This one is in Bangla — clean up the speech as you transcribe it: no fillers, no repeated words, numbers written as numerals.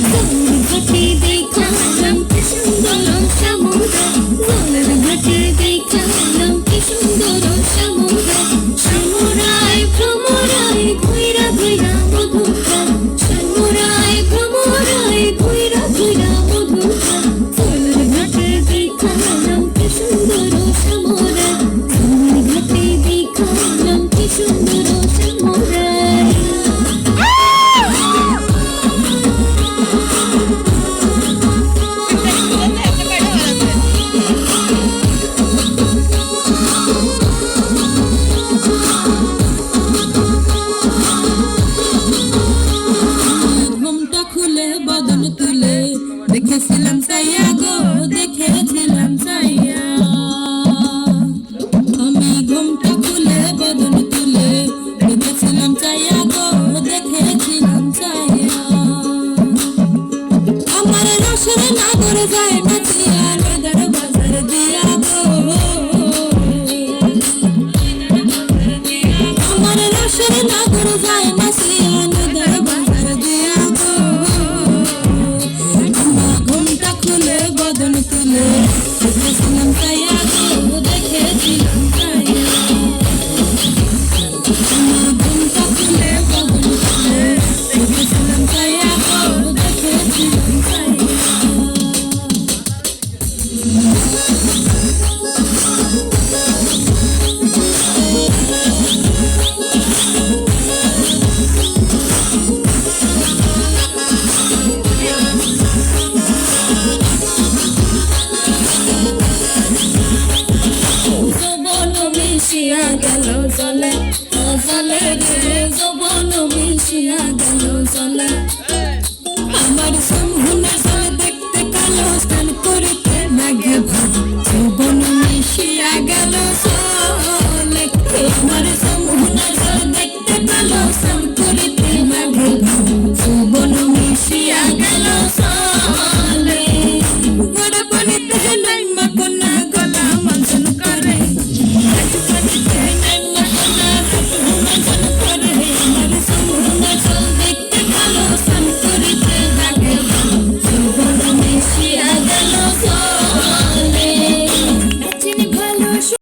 ঘাটে দেখালাম কি সুন্দর সমুদ্র, জলের ঘাটে দেখালাম কি সুন্দর সমুদ্র। সমুরায় ভ্রমরায় ঘুইরা ঘুইরা মধুকা, সমুরায় ভ্রমরায় ঘুইরা ঘুইরা মধুকা। জলের ঘাটে দেখালাম কি সুন্দর সমুদ্র, জলের ঘাটে দেখালাম কি সুন্দর সমুদ্র। ঘুমটা খুলে বদন তুলে দেখেছিলাম চাইয়া গো, দেখেছিলাম চাইয়া। আমি ঘুমটা খুলে বদন তুলে দেখেছিলাম চাইয়া গো, দেখেছিলাম চাইয়া। আমার রসের নাগর যায় নাচিয়া নদর বাজার দিয়া গো, আমার রসের নাগর যায় নাচিয়া নদর বাজার দিয়া গো। আমার ঘুমটা খুলে বদন তুলে দেখেছিলাম চাইয়া গো, দেখেছিলাম চাইয়া। আমার ঘুমটা খুলে বদন তুলে দেখেছিলাম চাইয়া গো, দেখেছিলাম চাইয়া। যৌবন মিশিয়া গেল জলে, জলে রে যৌবন মিশিয়া গেল জলে। আমার সমুনা জলে দেখতে কালো, স্নান করিতে লাগে ভালো। যৌবন মিশিয়া গেল জলে, আমার সমুনা জলে দেখতে কালো, স্নান করিতে লাগে ভালো। যৌবন মিশিয়া গেল জলে, গোড়া পানিতে নাইমা কোনা গলা মঞ্চন করে, পানিতে নাইমা কোনা মঞ্চন করে। আমার সমুনা জল দেখতে কালো, স্নান করিতে লাগে ভালো। যৌবন মিশিয়া গেল জলে।